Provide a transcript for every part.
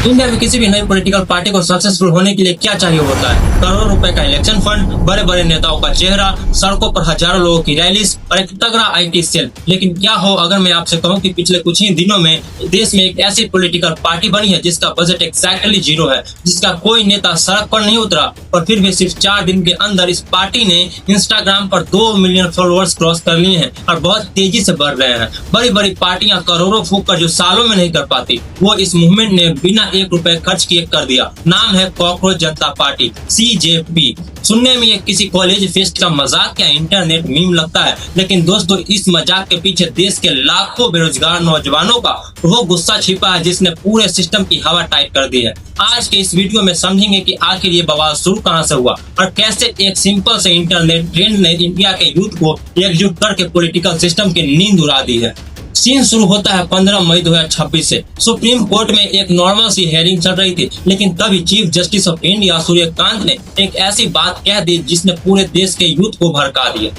India में किसी भी नई पॉलिटिकल पार्टी को सक्सेसफुल होने के लिए क्या चाहिए होता है? करोड़ों रुपए का इलेक्शन फंड, बड़े बड़े नेताओं का चेहरा, सड़कों पर हजारों लोगों की रैलीज और एक तगड़ा आईटी सेल। लेकिन क्या हो अगर मैं आपसे कहूं कि पिछले कुछ ही दिनों में देश में एक ऐसी पॉलिटिकल पार्टी बनी है जिसका बजट एक्जैक्टली 0 है, जिसका कोई नेता सड़क पर नहीं उतरा और फिर भी सिर्फ 4 दिन के अंदर इस पार्टी ने इंस्टाग्राम पर 2 मिलियन फॉलोअर्स क्रॉस कर लिए हैं और बहुत तेजी से बढ़ रहे हैं। बड़ी बड़ी पार्टियां करोड़ों फूंक कर जो सालों में नहीं कर पाती, वो इस मूवमेंट ने बिना 1 रुपए खर्च किए कर दिया। नाम है कॉकरोच जनता पार्टी, CJP। सुनने में ये किसी कॉलेज फेस्ट का मजाक या इंटरनेट मीम लगता है, लेकिन दोस्तों इस मजाक के पीछे देश के लाखों बेरोजगार नौजवानों का वो गुस्सा छिपा है जिसने पूरे सिस्टम की हवा टाइट कर दी है। आज के इस वीडियो में समझेंगे कि आखिर ये बवाल शुरू कहां से हुआ और कैसे एक सिंपल से इंटरनेट ट्रेंड ने इंडिया के यूथ को एकजुट करके पॉलिटिकल सिस्टम की नींद उड़ा दी है। सीन शुरू होता है 15 मई 2026 से। सुप्रीम कोर्ट में एक नॉर्मल सी हेयरिंग चल रही थी, लेकिन तभी chief justice of India Suryakant ने एक ऐसी बात कह दी जिसने पूरे देश के यूथ को भड़का दिया।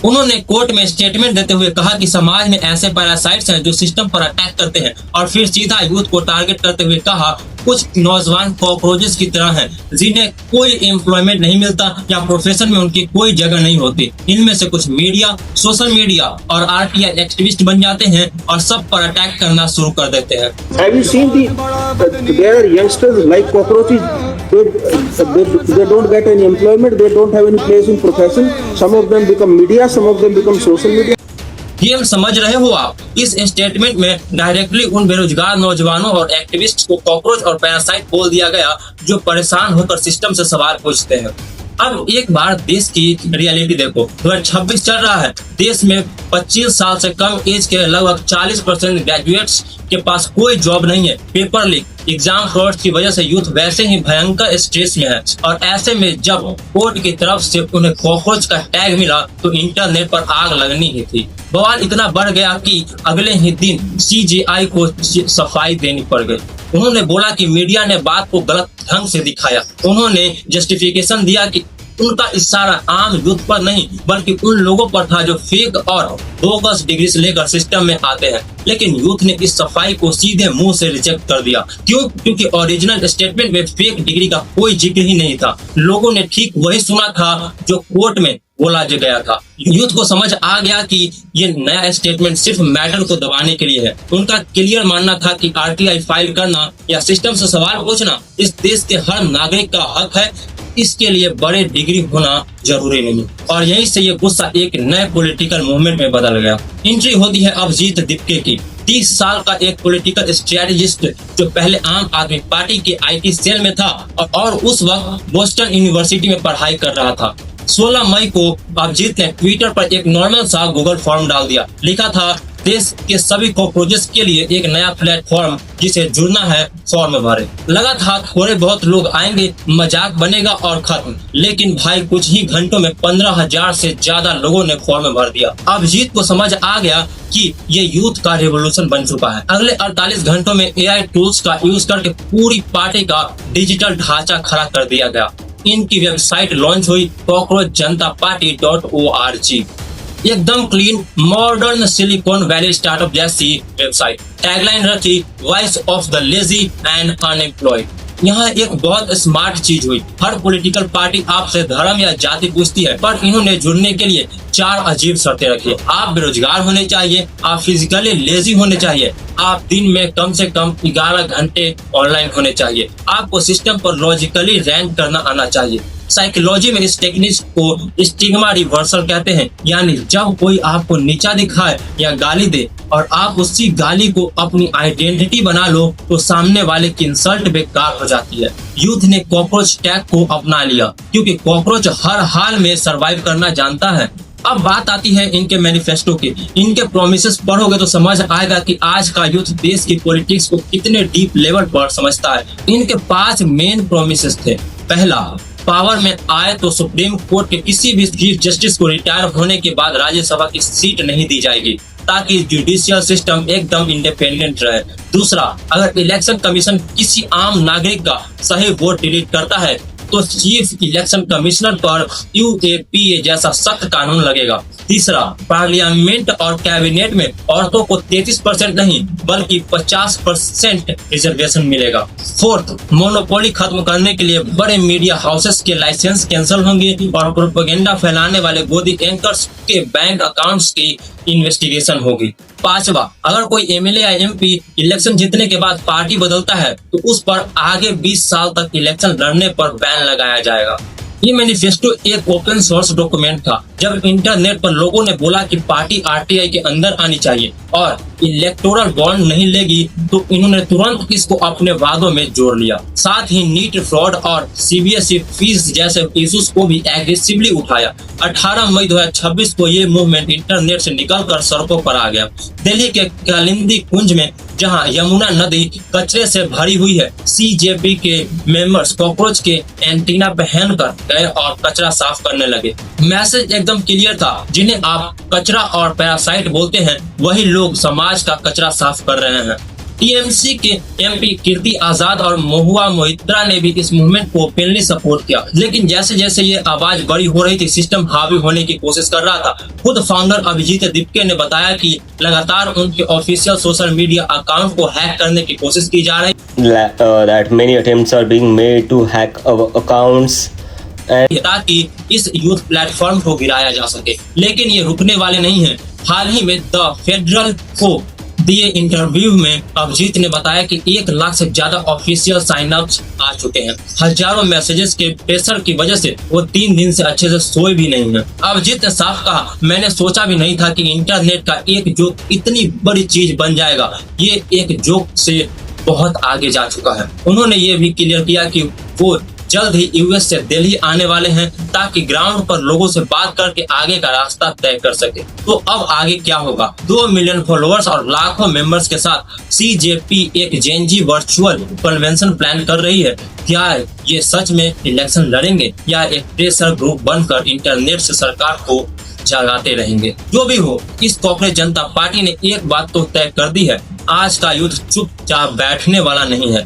उन्होंने कोर्ट में स्टेटमेंट देते हुए कहा कि समाज में ऐसे पैरासाइट्स हैं जो सिस्टम पर अटैक करते हैं, और फिर सीधा यूथ को टारगेट करते हुए कहा कुछ नौजवान कॉकरोचेस की तरह हैं जिन्हें कोई एम्प्लॉयमेंट नहीं मिलता या प्रोफेशन में उनकी कोई जगह नहीं होती। इनमें से कुछ मीडिया, सोशल मीडिया और RTI एक्टिविस्ट बन जाते हैं और सब पर अटैक करना शुरू कर देते हैं। Have you seen there are youngsters like cockroaches? They don't get any employment. They don't have any place in profession. Some of them become media. Some of them become social media. Game समझ रहे हो आप? इस statement में directly उन बेरोजगार नौजवानों और एक्टिविस्ट को कॉकरोच और पैरासाइट बोल दिया गया जो परेशान होकर सिस्टम से सवाल पूछते हैं। अब एक बार देश की रियलिटी देखो। 2026 चल रहा है। देश में 25 साल से कम एज के लगभग 40% ग्रेजुएट्स के पास कोई जॉब नहीं है। पेपर लीक, एग्जाम फ्रॉड की वजह से यूथ वैसे ही भयंकर स्ट्रेस में है, और ऐसे में जब कोर्ट की तरफ से उन्हें कॉकरोच का टैग मिला तो इंटरनेट पर आग लगनी ही थी। बवाल इतना बढ़ गया कि अगले ही दिन CJI को सफाई देनी पड़ गई। उन्होंने बोला कि मीडिया ने बात को गलत ढंग से दिखाया। उन्होंने जस्टिफिकेशन दिया कि उनका इशारा आम यूथ पर नहीं बल्कि उन लोगों पर था जो फेक और बोगस डिग्री से लेकर सिस्टम में आते हैं। लेकिन यूथ ने इस सफाई को सीधे मुंह से रिजेक्ट कर दिया। क्यों? क्योंकि ओरिजिनल स्टेटमेंट में फेक डिग्री का कोई जिक्र ही नहीं था। लोगों ने ठीक वही सुना था जो कोर्ट में बोला गया था। यूथ को समझ आ गया कि ये नया स्टेटमेंट सिर्फ मैटर को दबाने के लिए है। उनका क्लियर मानना था कि RTI फाइल करना या सिस्टम से सवाल पूछना इस देश के हर नागरिक का हक है, इसके लिए बड़े डिग्री होना जरूरी नहीं। और यहीं से ये गुस्सा एक नए पॉलिटिकल मूवमेंट में बदल गया। एंट्री होती है अभिजीत दीपके की। 30 साल का एक पॉलिटिकल स्ट्रेटेजिस्ट जो पहले आम आदमी पार्टी के IT सेल में था और उस वक्त बोस्टन यूनिवर्सिटी में पढ़ाई कर रहा था। 16 मई को अभिजीत ने ट्विटर पर एक नॉर्मल सा गूगल फॉर्म डाल दिया। लिखा था देश के सभी कॉकरोचेस के लिए एक नया प्लेटफॉर्म जिसे जुड़ना है, फॉर्म भरे। लगा था थोड़े बहुत लोग आएंगे, मजाक बनेगा और खत्म। लेकिन भाई कुछ ही घंटों में 15,000 से ज्यादा लोगों ने फॉर्म भर दिया। अभिजीत को समझ आ गया कि ये यूथ का रेवोल्यूशन बन चुका है। अगले 48 घंटों में AI टूल्स का यूज करके पूरी पार्टी का डिजिटल ढांचा खड़ा कर दिया गया। इनकी वेबसाइट लॉन्च हुई, cockroachjantaparty.org। एकदम clean, modern, silicon valley startup जैसी वेबसाइट। टैगलाइन रखी voice of the lazy and unemployed. यहाँ एक बहुत स्मार्ट चीज हुई। हर पॉलिटिकल पार्टी आपसे धर्म या जाति पूछती है, पर इन्होंने जुड़ने के लिए 4 अजीब शर्तें रखी। आप बेरोजगार होने चाहिए, आप फिजिकली लेजी होने चाहिए, आप दिन में कम से कम 11 घंटे ऑनलाइन होने चाहिए, आपको सिस्टम पर लॉजिकली रैंक करना आना चाहिए। साइकोलॉजी में इस टेक्निक को स्टिग्मा रिवर्सल कहते हैं, यानी जब कोई आपको नीचा दिखाए या गाली दे और आप उसी गाली को अपनी आइडेंटिटी बना लो तो सामने वाले की इंसल्ट बेकार हो जाती है। यूथ ने कॉकरोच टैग को अपना लिया क्योंकि कॉकरोच हर हाल में सरवाइव करना जानता है। अब बात आती है इनके मैनिफेस्टो की। इनके प्रोमिसेस पढ़ोगे तो समझ आएगा कि आज का यूथ देश की पॉलिटिक्स को कितने डीप लेवल पर समझता है। इनके 5 मेन प्रोमिसेस थे। पहला, पावर में आए तो सुप्रीम कोर्ट के किसी भी चीफ जस्टिस को रिटायर होने के बाद राज्यसभा की सीट नहीं दी जाएगी ताकि जुडिशियल सिस्टम एकदम इंडिपेंडेंट रहे। दूसरा, अगर इलेक्शन कमीशन किसी आम नागरिक का सही वोट डिलीट करता है तो चीफ इलेक्शन कमिश्नर पर UAPA जैसा सख्त कानून लगेगा। तीसरा, पार्लियामेंट और कैबिनेट में औरतों को 33% नहीं बल्कि 50% रिजर्वेशन मिलेगा। फोर्थ, मोनोपोली खत्म करने के लिए बड़े मीडिया हाउसेस के लाइसेंस कैंसिल होंगे और प्रोपेगेंडा फैलाने वाले गोदी एंकर्स के बैंक अकाउंट्स की इन्वेस्टिगेशन होगी। पांचवा, अगर कोई एमएलए या एमपी इलेक्शन जीतने के बाद पार्टी बदलता है तो उस पर आगे 20 साल तक इलेक्शन लड़ने पर बैन लगाया जाएगा। ये मैनिफेस्टो एक ओपन सोर्स डॉक्यूमेंट था। जब इंटरनेट पर लोगों ने बोला कि पार्टी आरटीआई के अंदर आनी चाहिए और इलेक्टोरल बॉन्ड नहीं लेगी तो इन्होंने तुरंत इसको अपने वादों में जोड़ लिया। साथ ही नीट फ्रॉड और सीबीएसई फीस जैसे इश्यूज को भी एग्रेसिवली उठाया। 18 मई 2026 को ये मूवमेंट इंटरनेट से निकलकर सड़कों पर आ गया। दिल्ली के कालिंदी कुंज में जहां यमुना नदी कचरे से भरी हुई है, सीजेपी के मेंबर्स कॉकरोच के एंटीना पहनकर गए और कचरा साफ करने लगे। मैसेज एकदम क्लियर था, जिन्हें आप कचरा और पैरासाइट बोलते हैं वही लोग समाज का कचरा साफ कर रहे हैं। टीएमसी के एमपी कीर्ति आजाद और महुआ मोहित्रा ने भी इस मूवमेंट को ओपनली सपोर्ट किया, लेकिन जैसे जैसे ये आवाज बड़ी हो रही थी, सिस्टम हावी होने की कोशिश कर रहा था। खुद फाउंडर अभिजीत दिप्के ने बताया कि लगातार उनके ऑफिशियल सोशल मीडिया अकाउंट को हैक करने की कोशिश की जा रही that many attempts are being made to hack our accounts ताकि इस यूथ प्लेटफॉर्म को गिराया जा सके, लेकिन ये रुकने वाले नहीं हैं। हाल ही में द फेडरल को दिए इंटरव्यू में अभिजीत ने बताया कि 1 लाख से ज्यादा ऑफिशियल साइन अप्स आ चुके हैं। हजारों मैसेजेस के प्रेशर की वजह से वो 3 दिन से अच्छे से सोए भी नहीं है। अभिजीत ने साफ कहा, मैंने सोचा भी नहीं था कि इंटरनेट का एक जोक इतनी बड़ी चीज बन जाएगा। ये एक जोक से बहुत आगे जा चुका है। उन्होंने ये भी क्लियर किया कि वो जल्द ही यूएस से दिल्ली आने वाले हैं ताकि ग्राउंड पर लोगों से बात करके आगे का रास्ता तय कर सके। तो अब आगे क्या होगा? 2 मिलियन फॉलोअर्स और लाखों मेंबर्स के साथ सीजेपी एक जेनजी वर्चुअल कन्वेंशन प्लान कर रही है। क्या ये सच में इलेक्शन लड़ेंगे या एक प्रेशर ग्रुप बनकर इंटरनेट से सरकार को जगाते रहेंगे? जो भी हो, इस कॉकरोच जनता पार्टी ने एक बात तो तय कर दी है, आज का युद्ध चुपचाप बैठने वाला नहीं है।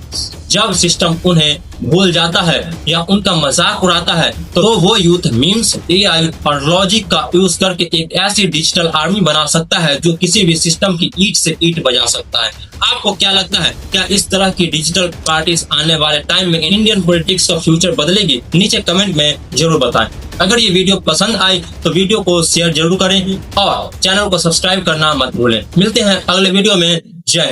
जब सिस्टम उन्हें भूल जाता है या उनका मजाक उड़ाता है तो वो यूथ मीम्स, एआई और लॉजिक का यूज करके एक ऐसी डिजिटल आर्मी बना सकता है जो किसी भी सिस्टम की ईंट से ईंट बजा सकता है। आपको क्या लगता है, क्या इस तरह की डिजिटल पार्टीज आने वाले टाइम में इंडियन पॉलिटिक्स का फ्यूचर बदलेगी? नीचे कमेंट में जरूर बताएं। अगर ये वीडियो पसंद आई तो वीडियो को शेयर जरूर करें और चैनल को सब्सक्राइब करना मत भूलें। मिलते हैं अगले वीडियो में। जय